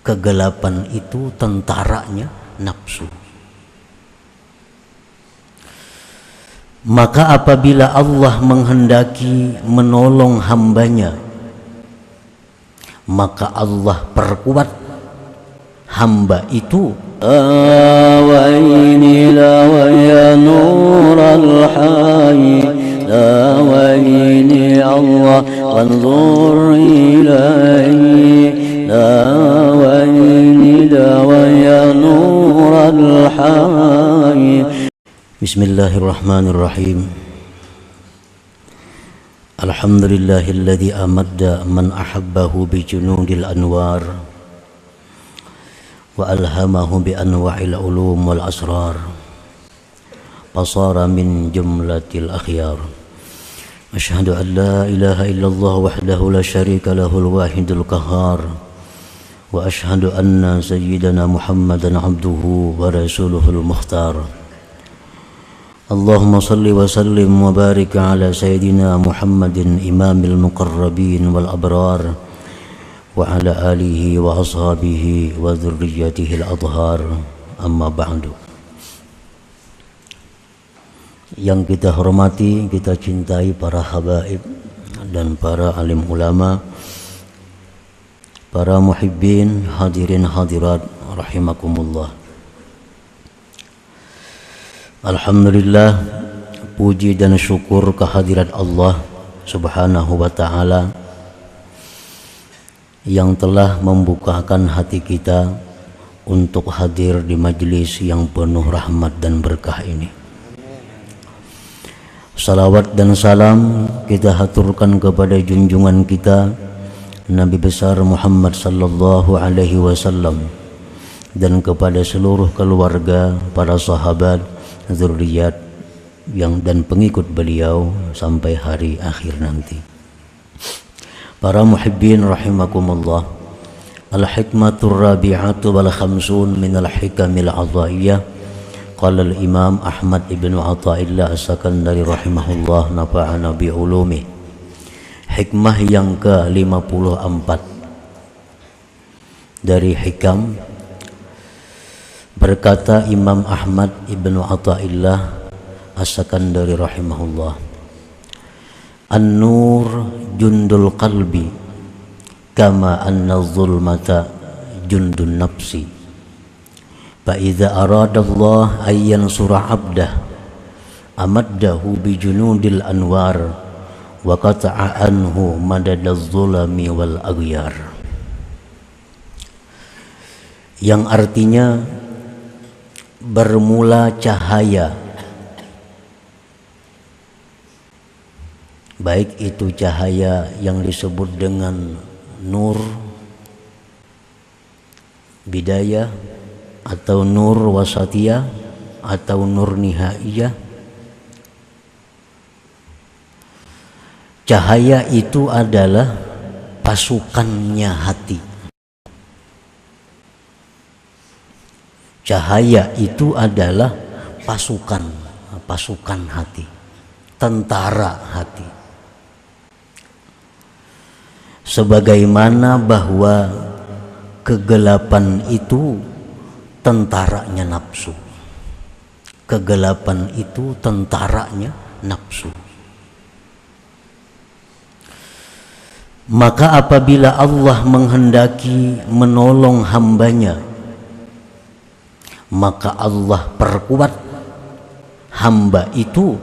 kegelapan itu tentaranya nafsu. Maka apabila Allah menghendaki menolong hambanya, maka Allah perkuat hamba itu. Awaini la wa ya nural hayy, la waini Allah wanzur ilayhi, la waini la wa ya nural hayy. Bismillahirrahmanirrahim. Alhamdulillahilladzi amadda man ahabbahu bi junudil anwar wa alhamahu bi anwa'il ulum wal asrar fasara min jumlatil akhyar. Asyhadu an la ilaha illallah wahdahu la syarika lahul wahidul qahhar wa asyhadu anna sayyidana Muhammadan abduhu wa rasuluhul mukhtar. Allahumma salli wa sallim wa barik ala sayyidina Muhammadin imamil muqarrabin wal abrar wa ala alihi wa ashabihi wa dhurriyyatihi al-adhar, amma ba'du. Yang kita hormati, kita cintai para habaib dan para alim ulama, para muhibbin, hadirin hadirat rahimakumullah. Alhamdulillah, puji dan syukur kehadirat Allah Subhanahu wa ta'ala yang telah membukakan hati kita untuk hadir di majlis yang penuh rahmat dan berkah ini. Salawat dan salam kita haturkan kepada junjungan kita Nabi besar Muhammad sallallahu alaihi wasallam dan kepada seluruh keluarga, para sahabat, zuriat yang dan pengikut beliau sampai hari akhir nanti. Para muhibbin rahimakumullah, al-hikmatur rabi'atu wal khamsun min al-hikamil adhaiyah. Qala al-imam Ahmad ibn Athaillah as-Sakandari rahimahullah nafa'ana bi ulumi. Hikmah yang ke-54 dari hikam. Berkata Imam Ahmad ibn Athaillah as-Sakandari rahimahullah, an-nur jundul qalbi kama anna zulmata jundun nafsi, fa idza arada Allah ay yansura 'abdah amaddahu bi junudil anwar wa qata'a anhu madadaz zulami wal aghyar. Yang artinya bermula cahaya, baik itu cahaya yang disebut dengan nur bidayah atau nur wasatiyah atau nur nihaiyah. Cahaya itu adalah pasukannya hati. Cahaya itu adalah pasukan hati, tentara hati. Sebagaimana bahwa kegelapan itu tentaranya nafsu. Kegelapan itu tentaranya nafsu. Maka apabila Allah menghendaki menolong hambanya, maka Allah perkuat hamba itu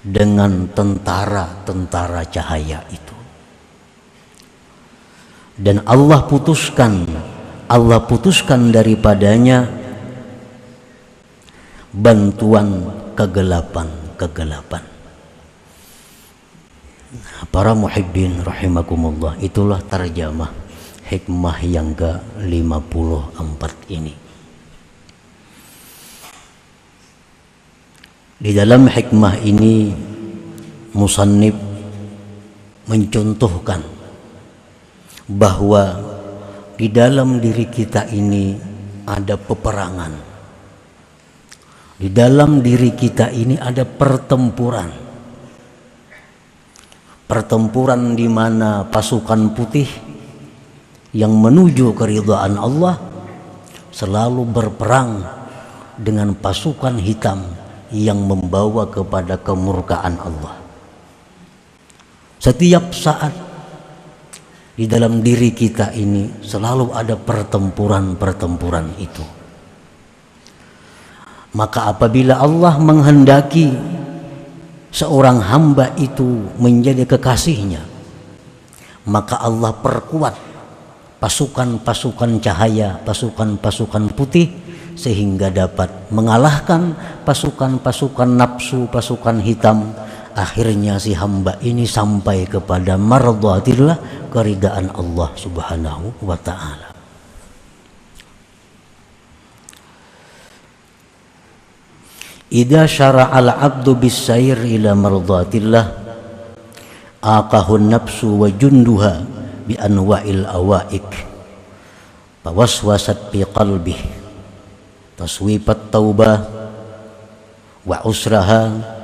dengan tentara cahaya itu. Dan Allah putuskan daripadanya bantuan kegelapan. Para muhibbin rahimakumullah, itulah terjemah hikmah yang ke-54 ini. Di dalam hikmah ini musannif mencontohkan bahwa di dalam diri kita ini ada peperangan. Di dalam diri kita ini ada pertempuran. Pertempuran di mana pasukan putih yang menuju keridhaan Allah selalu berperang dengan pasukan hitam yang membawa kepada kemurkaan Allah. Setiap saat di dalam diri kita ini selalu ada pertempuran-pertempuran itu. Maka apabila Allah menghendaki seorang hamba itu menjadi kekasihnya, maka Allah perkuat pasukan-pasukan cahaya, pasukan-pasukan putih, sehingga dapat mengalahkan pasukan-pasukan nafsu, pasukan hitam. Akhirnya si hamba ini sampai kepada mardhatillah, keridaan Allah Subhanahu wa ta'ala. Idza syara'al 'abdu bis-sayr ila mardhatillah aqahu an-nafsu wa junduha bi anwa'il awaik fawaswasat fi qalbihi taswipat taubah wa usraha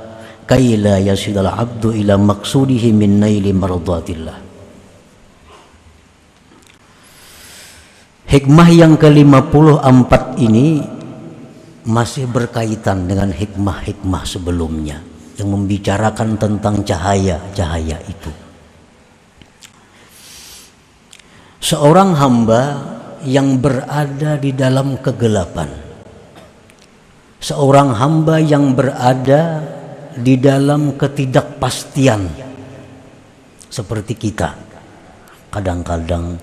kay la yasidal 'abdu ila maqsudihi min naili mardhatillah. Hikmah yang ke-54 ini masih berkaitan dengan hikmah-hikmah sebelumnya yang membicarakan tentang cahaya-cahaya itu. Seorang hamba yang berada di dalam kegelapan, seorang hamba yang berada di dalam ketidakpastian, seperti kita kadang-kadang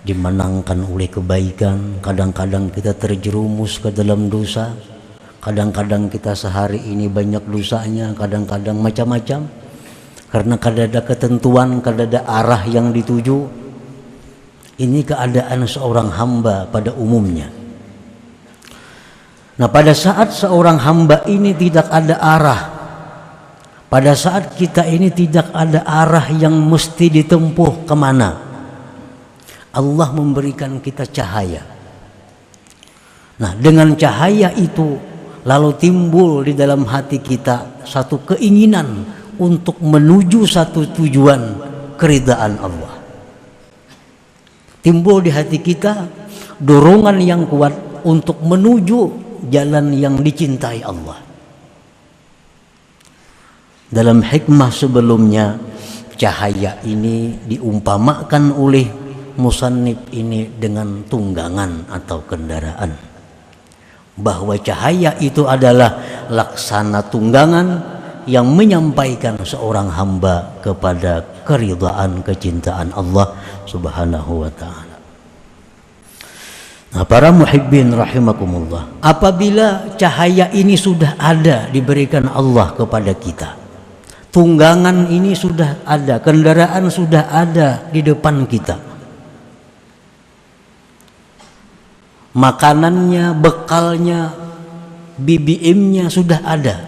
dimenangkan oleh kebaikan, kadang-kadang kita terjerumus ke dalam dosa, kadang-kadang kita sehari ini banyak dosanya, kadang-kadang macam-macam, karena kada ada ketentuan, kada ada arah yang dituju. Ini keadaan seorang hamba pada umumnya. Nah, pada saat seorang hamba ini tidak ada arah, pada saat kita ini tidak ada arah yang mesti ditempuh kemana, Allah memberikan kita cahaya. Nah, dengan cahaya itu lalu timbul di dalam hati kita satu keinginan untuk menuju satu tujuan, keridhaan Allah. Timbul di hati kita dorongan yang kuat untuk menuju jalan yang dicintai Allah. Dalam hikmah sebelumnya, cahaya ini diumpamakan oleh musannif ini dengan tunggangan atau kendaraan, bahwa cahaya itu adalah laksana tunggangan yang menyampaikan seorang hamba kepada keridhaan, kecintaan Allah Subhanahu wa ta'ala. Nah, para muhibbin rahimakumullah, apabila cahaya ini sudah ada diberikan Allah kepada kita, tunggangan ini sudah ada, kendaraan sudah ada di depan kita, makanannya, bekalnya, BBM-nya sudah ada,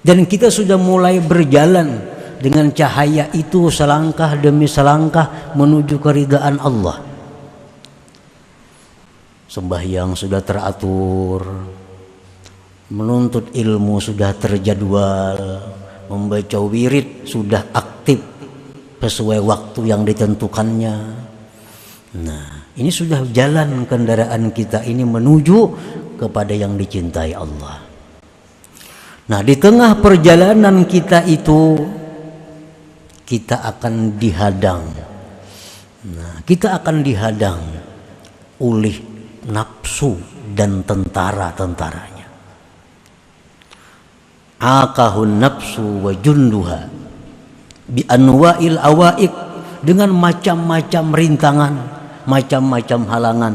dan kita sudah mulai berjalan dengan cahaya itu selangkah demi selangkah menuju keridhaan Allah. Sembahyang sudah teratur, menuntut ilmu sudah terjadwal, membaca wirid sudah aktif sesuai waktu yang ditentukannya. Nah, ini sudah jalan kendaraan kita ini menuju kepada yang dicintai Allah. Nah, di tengah perjalanan kita itu kita akan dihadang. Nah, kita akan dihadang oleh nafsu dan tentara-tentaranya. Aqahun nafsu wa junduha bi anwa'il awaik, dengan macam-macam rintangan, macam-macam halangan,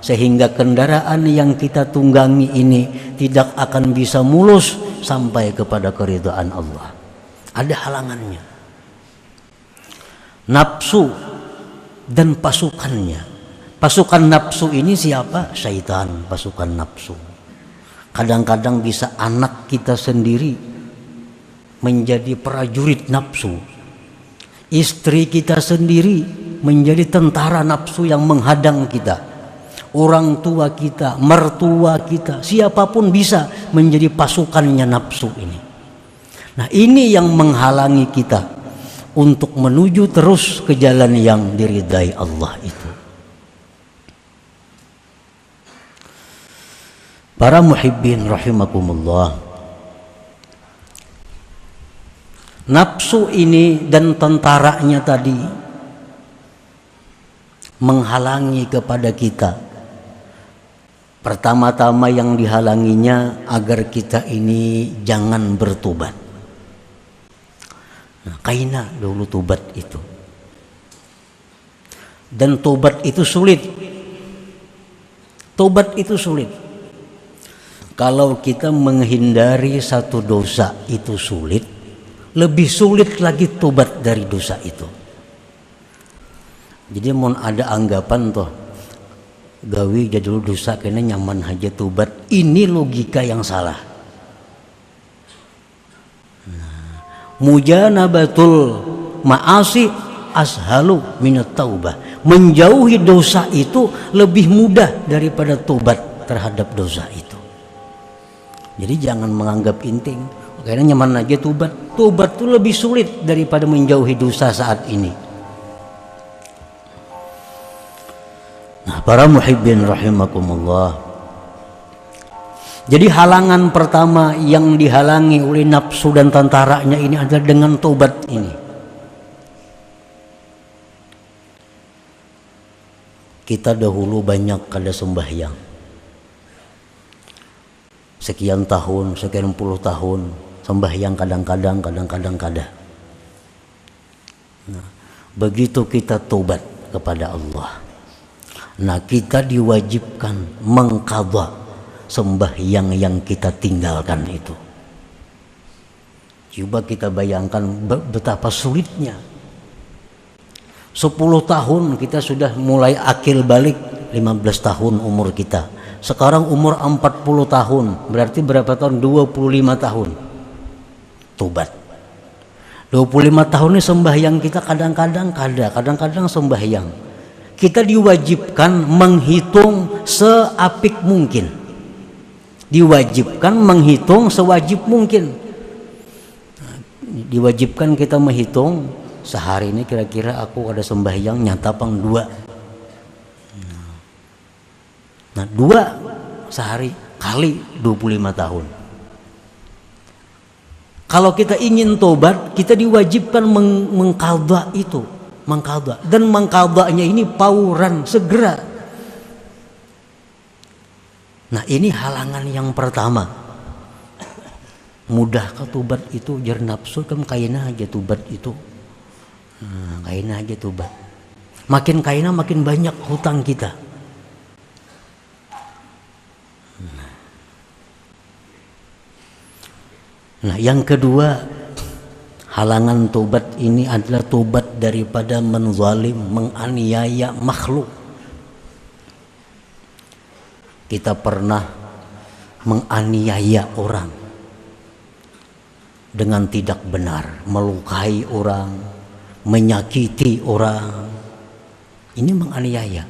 sehingga kendaraan yang kita tunggangi ini tidak akan bisa mulus sampai kepada keridhaan Allah. Ada halangannya. Nafsu dan pasukannya. Pasukan nafsu ini siapa? Syaitan, pasukan nafsu. Kadang-kadang bisa anak kita sendiri menjadi prajurit nafsu, istri kita sendiri menjadi tentara nafsu yang menghadang kita, orang tua kita, mertua kita, siapapun bisa menjadi pasukannya nafsu ini. Nah, ini yang menghalangi kita untuk menuju terus ke jalan yang diridai Allah itu. Para muhibbin rahimakumullah, nafsu ini dan tentaranya tadi menghalangi kepada kita. Pertama-tama yang dihalanginya agar kita ini jangan bertobat. Nah, Kaina dulu tobat itu. Dan tobat itu sulit. Tobat itu sulit. Kalau kita menghindari satu dosa itu sulit, lebih sulit lagi tobat dari dosa itu. Jadi mau ada anggapan toh, gawi jadul dosa kena nyaman aja tobat. Ini logika yang salah. Mujanabatul ma'asi ashalu minat taubah. Menjauhi dosa itu lebih mudah daripada tobat terhadap dosa itu. Jadi jangan menganggap penting. Kayaknya nyaman aja tobat. Tobat itu lebih sulit daripada menjauhi dosa saat ini. Nah, para muhibbin rahimakumullah. Jadi halangan pertama yang dihalangi oleh nafsu dan tentaranya ini adalah dengan tobat ini. Kita dahulu banyak kada sembahyang. Sekian tahun, sekian puluh tahun sembahyang kadang-kadang kada. Nah, begitu kita tobat kepada Allah, nah kita diwajibkan mengqadha sembahyang yang kita tinggalkan itu. Coba kita bayangkan betapa sulitnya. 10 tahun kita sudah mulai akil balik, 15 tahun umur kita. Sekarang umur 40 tahun, berarti berapa tahun? 25 tahun tobat. 25 tahun ini sembahyang kita kadang-kadang sembahyang. Kita diwajibkan menghitung seapik mungkin. Diwajibkan menghitung sewajib mungkin. Diwajibkan kita menghitung sehari ini kira-kira aku ada sembahyang nyata pang 2. Nah 2 sehari kali 25 tahun. Kalau kita ingin tobat, kita diwajibkan mengqadha itu, mengqadha. Dan mengqadhanya ini pauran, segera. Nah ini halangan yang pertama. Mudah ke tobat itu jar nafsu kan kaina aja tobat itu. Nah, kaina aja tobat. Makin kaina makin banyak hutang kita. Nah yang kedua, halangan tobat ini adalah tobat daripada menzalim, menganiaya makhluk. Kita pernah menganiaya orang dengan tidak benar, melukai orang, menyakiti orang. Ini menganiaya.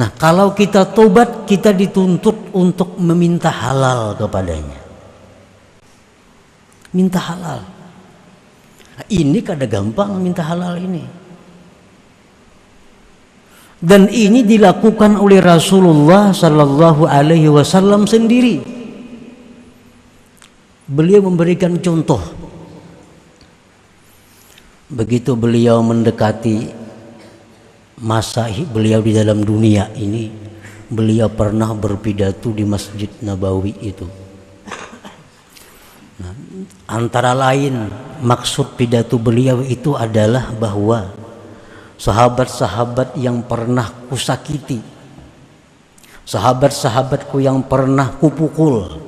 Nah kalau kita tobat, kita dituntut untuk meminta halal kepadanya. Minta halal. Nah, ini kada gampang minta halal ini. Dan ini dilakukan oleh Rasulullah sallallahu alaihi wasallam sendiri. Beliau memberikan contoh. Begitu beliau mendekati masa beliau di dalam dunia ini, beliau pernah berpidato di Masjid Nabawi itu. Nah, antara lain maksud pidato beliau itu adalah bahwa sahabat-sahabat yang pernah kusakiti, sahabat-sahabatku yang pernah kupukul,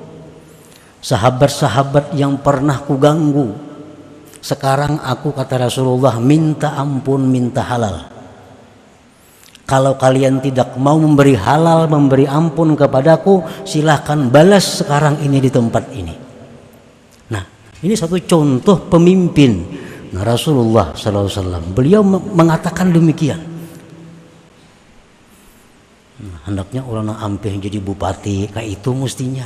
sahabat-sahabat yang pernah kuganggu, sekarang aku, kata Rasulullah, minta ampun, minta halal. Kalau kalian tidak mau memberi halal, memberi ampun kepadaku, silahkan balas sekarang ini di tempat ini. Ini satu contoh pemimpin. Nah, Rasulullah SAW, beliau mengatakan demikian. Nah, hendaknya orang ampih jadi bupati, kayak itu mestinya.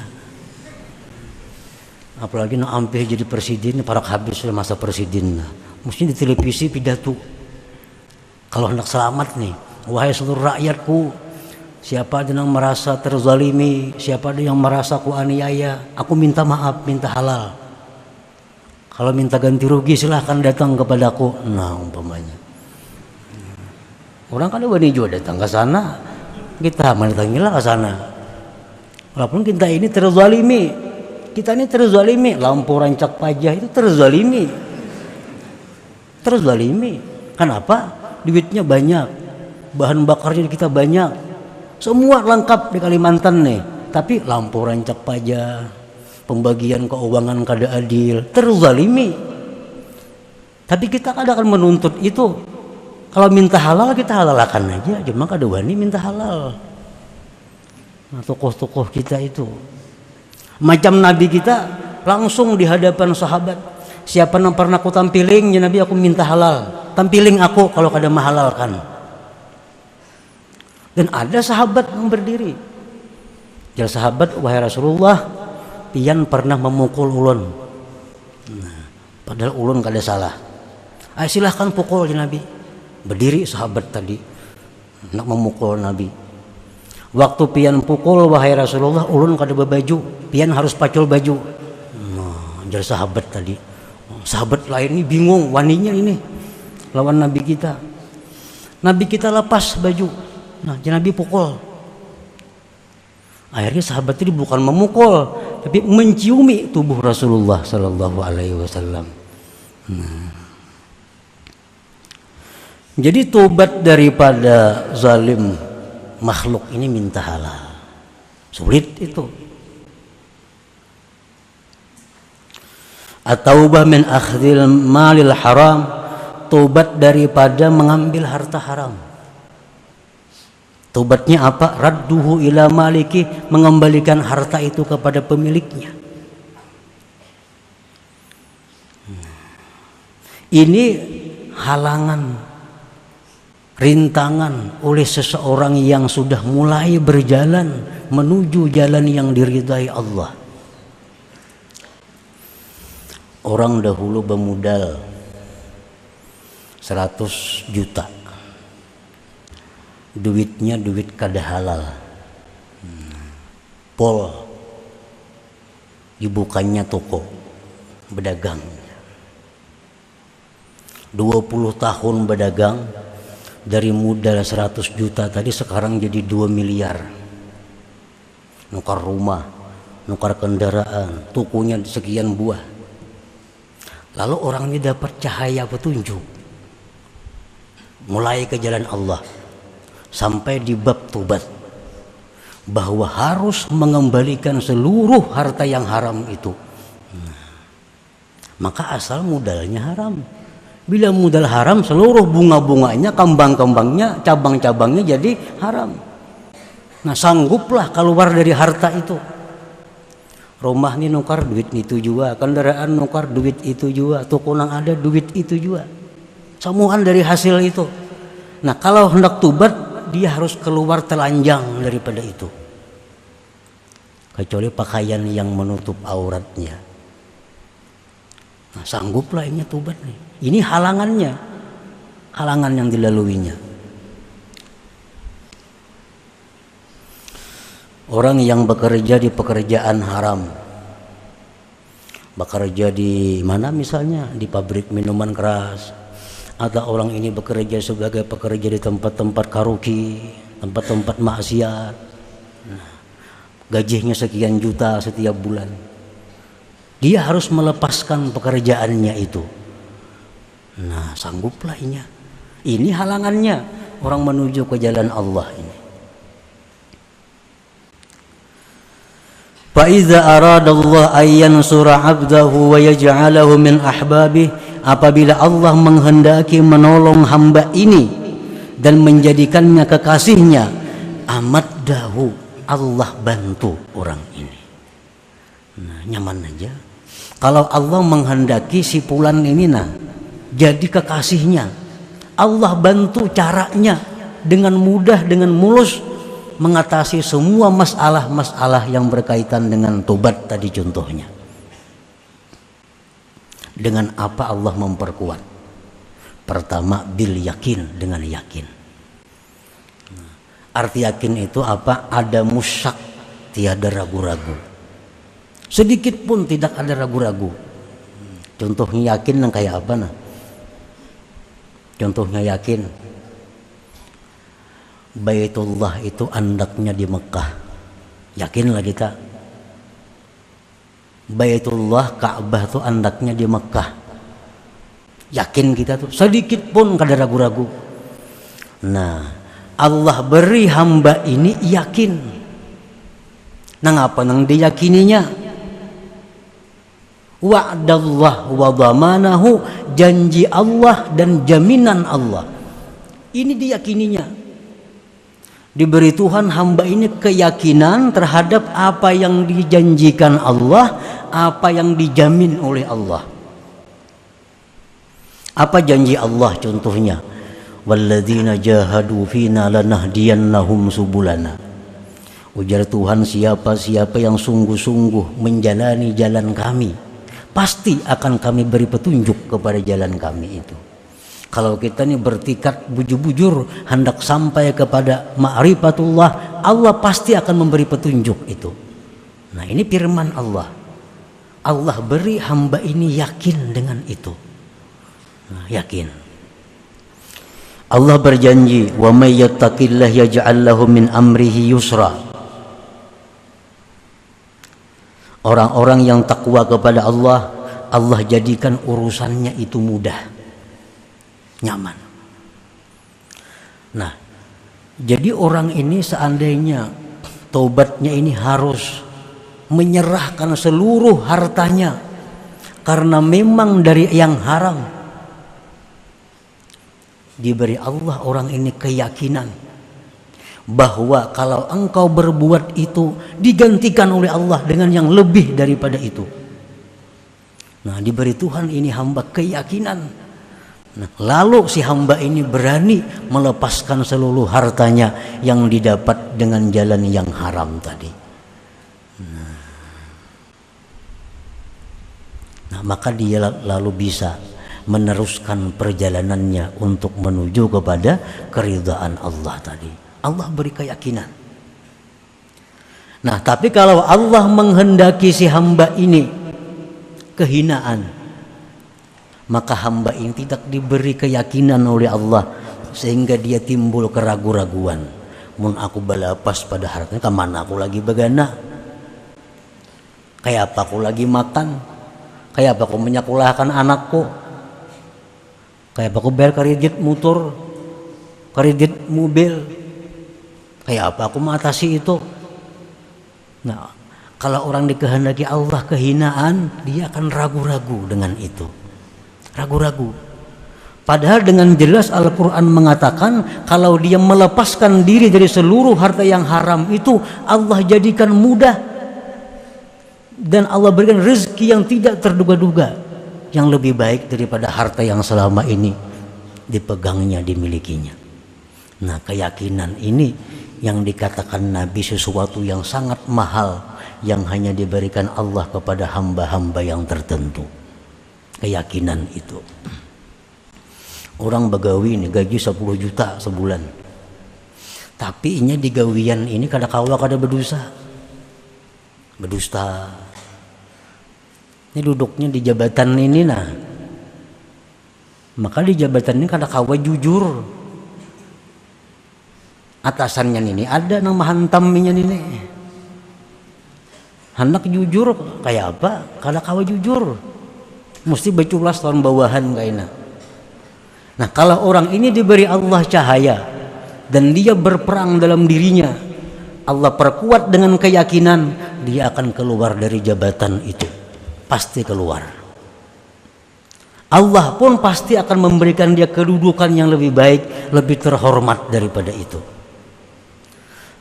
Apalagi ampih jadi presiden, para habis sudah masa presiden. mesti di televisi pidato. Kalau hendak selamat nih, wahai seluruh rakyatku, siapa ada yang merasa terzalimi, siapa ada yang merasa ku aniaya, aku minta maaf, minta halal. Kalau minta ganti rugi silahkan datang kepadaku. Nah umpamanya, orang kan wani juga datang ke sana, kita mendatangilah ke sana. Walaupun kita ini terzalimi, lampu rancak pajak itu terzalimi. Kenapa? Duitnya banyak, bahan bakarnya kita banyak, semua lengkap di Kalimantan nih. Tapi lampu rancak pajak, pembagian keuangan kada adil, terzalimi. Tapi kita kadang akan menuntut itu. Kalau minta halal kita halalkan aja, cuma kada wani minta halal. Nah, tokoh-tokoh kita itu macam Nabi kita langsung di hadapan sahabat, siapa yang pernah aku tampiling ya Nabi, aku minta halal, tampiling aku kalau kada mahalalkan. Dan ada sahabat yang berdiri, jadi sahabat, wahai Rasulullah, pian pernah memukul ulun. Nah, padahal ulun kada salah. Silahkan pukul ya Nabi. Berdiri sahabat tadi nak memukul Nabi. Waktu pian pukul, wahai Rasulullah, ulun kada berbaju, pian harus pacul baju. Nah, jadi sahabat tadi. Sahabat lain ini bingung, waninya ini lawan Nabi kita. Nabi kita lepas baju. Nah, jadi Nabi pukul. Akhirnya sahabat ini bukan memukul, tapi menciumi tubuh Rasulullah Sallallahu Alaihi Wasallam. Jadi tobat daripada zalim makhluk ini minta halal, sulit itu. At-taubah min akhdhil malil haram, tobat daripada mengambil harta haram. Tobatnya apa? Radduhu ila maliki, mengembalikan harta itu kepada pemiliknya. Ini halangan, rintangan oleh seseorang yang sudah mulai berjalan menuju jalan yang diridai Allah. Orang dahulu bermodal 100 juta, duitnya duit kada halal, pol dibukanya toko berdagang, 20 tahun berdagang. Dari modal 100 juta tadi sekarang jadi 2 miliar. Nukar rumah, nukar kendaraan, tokonya sekian buah. Lalu orang ini dapat cahaya petunjuk, mulai ke jalan Allah, sampai di bab tobat, bahwa harus mengembalikan seluruh harta yang haram itu. Maka asal modalnya haram. Bila modal haram, seluruh bunga-bunganya, kembang-kembangnya, cabang-cabangnya jadi haram. Nah, sangguplah keluar dari harta itu. Rumah ini nukar duit itu juga, kendaraan nukar duit itu juga, toko nang ada duit itu juga. Semuaan dari hasil itu. Nah, kalau hendak tobat, dia harus keluar telanjang daripada itu. Kecuali pakaian yang menutup auratnya. Nah, sangguplah ini tobat nih. Ini halangannya, halangan yang dilaluinya. Orang yang bekerja di pekerjaan haram, bekerja di mana misalnya di pabrik minuman keras, atau orang ini bekerja sebagai pekerja di tempat-tempat karaoke, tempat-tempat maksiat, gajinya sekian juta setiap bulan, dia harus melepaskan pekerjaannya itu. Nah, sangguplah ini. Ini halangannya orang menuju ke jalan Allah ini. Fa iza arada Allah ayyan sura 'abdahu wa yaj'alahu min ahbabih, apabila Allah menghendaki menolong hamba ini dan menjadikannya kekasihnya, amaddahu, Allah bantu orang ini. Nah, nyaman aja. Kalau Allah menghendaki si fulan ini jadi kekasihnya, Allah bantu caranya dengan mudah, dengan mulus mengatasi semua masalah-masalah yang berkaitan dengan tobat tadi contohnya. Dengan apa Allah memperkuat? Pertama bil yakin, dengan yakin. Arti yakin itu apa? Ada musyak, tiada ragu-ragu. Sedikit pun tidak ada ragu-ragu. Contohnya yakin yang kayak apa nah? Contohnya yakin, Baitullah itu andaknya di Mekah. Yakinlah kita. Baitullah, Ka'bah itu andaknya di Mekah. Yakin kita tuh, sedikit pun kada ragu-ragu. Nah, Allah beri hamba ini yakin. Nah, ngapa nang diyakininya? Wa'dallah wa dhamanahu, janji Allah dan jaminan Allah. Ini diyakininya. Diberi Tuhan hamba ini keyakinan terhadap apa yang dijanjikan Allah, apa yang dijamin oleh Allah. Apa janji Allah contohnya? Walladzina jahadu fina lanahdiyannahum subulana. Ujar Tuhan, siapa-siapa yang sungguh-sungguh menjalani jalan kami, pasti akan kami beri petunjuk kepada jalan kami itu. Kalau kita ini bertikad bujur-bujur hendak sampai kepada ma'rifatullah, Allah pasti akan memberi petunjuk itu. Nah, ini firman Allah. Allah beri hamba ini yakin dengan itu. Nah, yakin. Allah berjanji, wa may yattaqillah yaj'al lahu min amrihi yusra. Orang-orang yang takwa kepada Allah, Allah jadikan urusannya itu mudah, nyaman. Nah, jadi orang ini seandainya taubatnya ini harus menyerahkan seluruh hartanya karena memang dari yang haram. Diberi Allah orang ini keyakinan bahwa kalau engkau berbuat itu digantikan oleh Allah dengan yang lebih daripada itu. Nah, diberi Tuhan ini hamba keyakinan. Nah, lalu si hamba ini berani melepaskan seluruh hartanya yang didapat dengan jalan yang haram tadi. Nah, maka dia lalu bisa meneruskan perjalanannya untuk menuju kepada keridhaan Allah tadi. Allah beri keyakinan. Nah, tapi kalau Allah menghendaki si hamba ini kehinaan, maka hamba ini tidak diberi keyakinan oleh Allah sehingga dia timbul keraguan-raguan. Mun aku balapas pada hartanya, kemana aku lagi begana? Kayak apa aku lagi makan? Kayak apa aku menyekolahkan anakku? Kayak aku bayar kredit motor, kredit mobil, kayak apa aku mengatasi itu? Nah, kalau orang dikehendaki Allah kehinaan, dia akan ragu-ragu dengan itu, ragu-ragu. Padahal dengan jelas Al-Quran mengatakan kalau dia melepaskan diri dari seluruh harta yang haram itu, Allah jadikan mudah dan Allah berikan rezeki yang tidak terduga-duga, yang lebih baik daripada harta yang selama ini dipegangnya, dimilikinya. Nah, keyakinan ini yang dikatakan Nabi sesuatu yang sangat mahal yang hanya diberikan Allah kepada hamba-hamba yang tertentu. Keyakinan itu. Orang begawi ini gaji 10 juta sebulan, tapi inya di gawian ini kada berdusta. Ini duduknya di jabatan ini, nah maka di jabatan ini kada kawa jujur. Atasannya ini ada nama hantamnya ini, hendak jujur kayak apa? Kada kawa jujur, mesti beculas tahun bawahan kayaknya. Nah, kalau orang ini diberi Allah cahaya dan dia berperang dalam dirinya, Allah perkuat dengan keyakinan, dia akan keluar dari jabatan itu. Pasti keluar. Allah pun pasti akan memberikan dia kedudukan yang lebih baik, lebih terhormat daripada itu.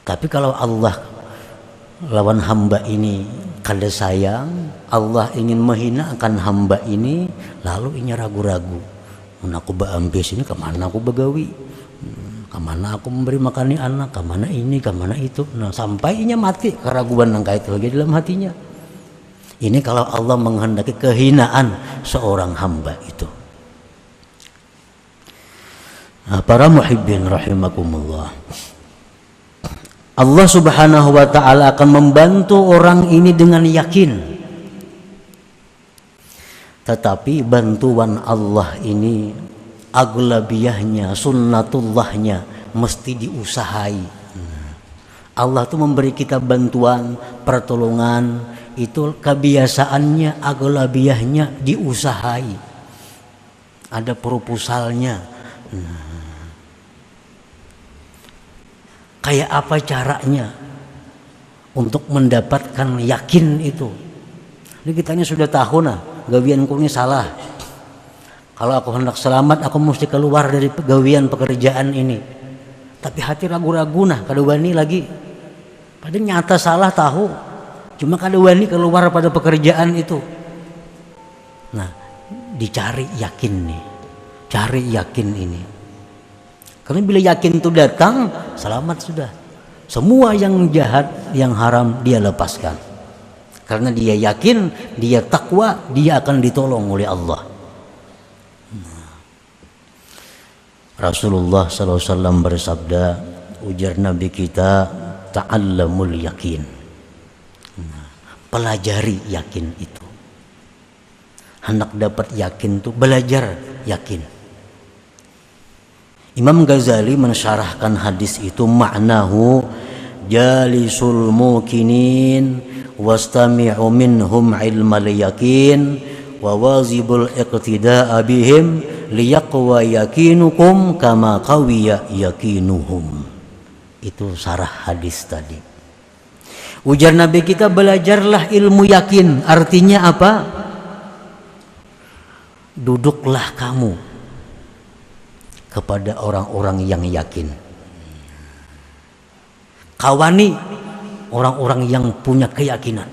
Tapi kalau Allah lawan hamba ini kada sayang, Allah ingin menghinakan hamba ini, lalu ini ragu-ragu. Aku beambis ini kemana aku begawi? Kemana aku memberi makani anak? Kemana ini? Kemana itu? Nah, sampai inya mati keraguan yang kayak itu lagi dalam hatinya. Ini kalau Allah menghendaki kehinaan seorang hamba itu. Para muhibbin rahimakumullah, Allah subhanahu wa ta'ala akan membantu orang ini dengan yakin. Tetapi bantuan Allah ini aglabiyahnya, sunnatullahnya mesti diusahai. Allah tuh memberi kita bantuan, pertolongan, itu kebiasaannya aglabiyahnya diusahai. Ada proposalnya. Kayak apa caranya untuk mendapatkan yakin itu? Ini kitanya sudah tahu nah, gawianku ini salah. Kalau aku hendak selamat, aku mesti keluar dari gawian pekerjaan ini. Tapi hati ragu-ragu nah, kada wani lagi. Padahal nyata salah tahu, cuma kada wani keluar pada pekerjaan itu. Nah, dicari yakin nih, cari yakin ini. Karena bila yakin itu datang, selamat sudah. Semua yang jahat, yang haram dia lepaskan. Karena dia yakin, dia takwa, dia akan ditolong oleh Allah. Rasulullah SAW bersabda, ujar Nabi kita, ta'allamul yakin. Pelajari yakin itu. Hendak dapat yakin itu, belajar yakin. Imam Ghazali mensyarahkan hadis itu, maknahu jalisul mukinin wastami'u minhum ilmal yakin wa wazibul iqtida'a bihim liyaqwa yakinukum kama qawiya yakinuhum. Itu sarah hadis tadi. Ujar Nabi kita, belajarlah ilmu yakin. Artinya apa? Duduklah kamu kepada orang-orang yang yakin. Kawani orang-orang yang punya keyakinan.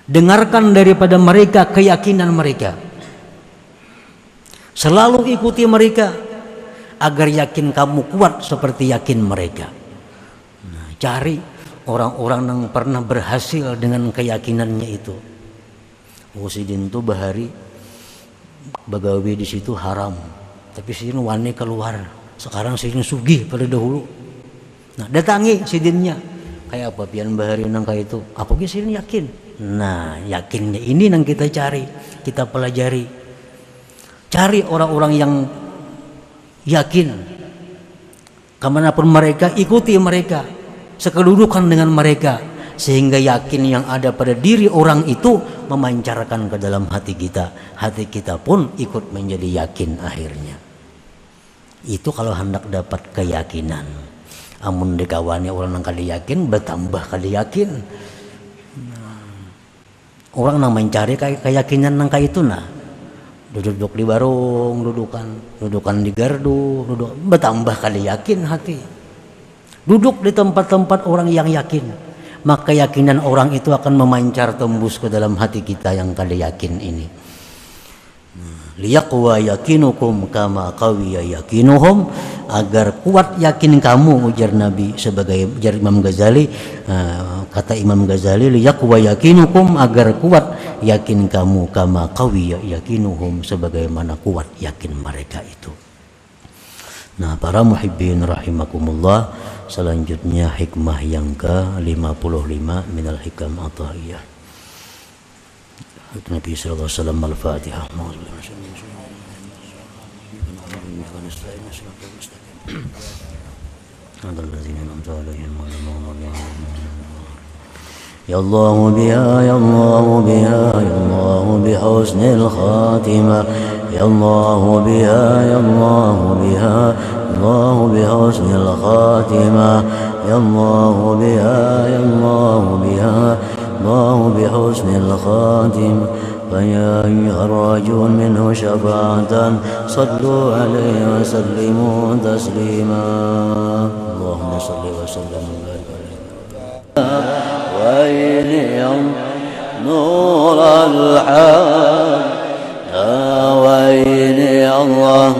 Dengarkan daripada mereka keyakinan mereka. Selalu ikuti mereka agar yakin kamu kuat seperti yakin mereka. Nah, cari orang-orang yang pernah berhasil dengan keyakinannya itu. Sidin tuh bahari bagawi di situ haram, tapi sidin wani keluar. Sekarang sidin sugih pada dahulu. Nah, datangi sidinnya. Kayak apa pian bahari nang kayak itu? Apa ge sidin yakin? Nah, yakinnya ini yang kita cari, kita pelajari. Cari orang-orang yang yakin. Kemanapun mereka, ikuti mereka, sekedudukan dengan mereka, sehingga yakin yang ada pada diri orang itu memancarkan ke dalam hati kita. Hati kita pun ikut menjadi yakin akhirnya. Itu kalau hendak dapat keyakinan. Amun dikawani orang yang kada yakin, bertambah kada yakin. Orang yang mencari keyakinan yang kayak itu nah, duduk di warung, dudukan di gardu, bertambah kada yakin hati. Duduk di tempat-tempat orang yang yakin, maka keyakinan orang itu akan memancar tembus ke dalam hati kita yang kada yakin ini. Liyaqwa yakinukum kama qawiya yakinuhum, agar kuat yakin kamu, ujar Nabi sebagai ujar Imam Ghazali. Kata Imam Ghazali, liyaqwa yakinukum, agar kuat yakin kamu kama qawiya yakinuhum, sebagaimana kuat yakin mereka itu. Nah, para muhibbin rahimakumullah, selanjutnya hikmah yang ke-55 minal hikam atahiyah. Nabi sallallahu alaihi wasallam, al-Fatihah. Ya Allah biha, ya Allah biha, ya Allah bihusnil khatimah. Ya Allah biha, ya Allah biha, Allah bihusnil khatimah. Ya Allah biha, ya Allah biha, الله بحسن الخاتم. فيا أيها الراجون منه شفاعة صلوا عليه وسلموا تسليما. اللهم صل وسلم وبارك عليه. ويلي نور الحق، يا ويلي الله.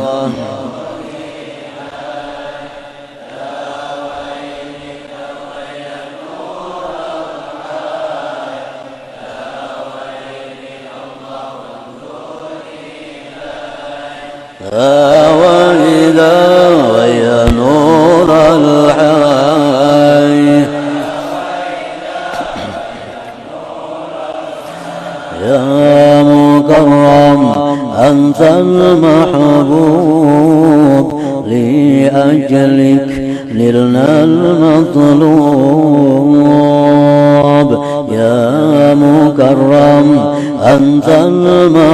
يا مكرم أنت المحبوب لأجلك نلنا المطلوب يا مكرم أنت المحبوب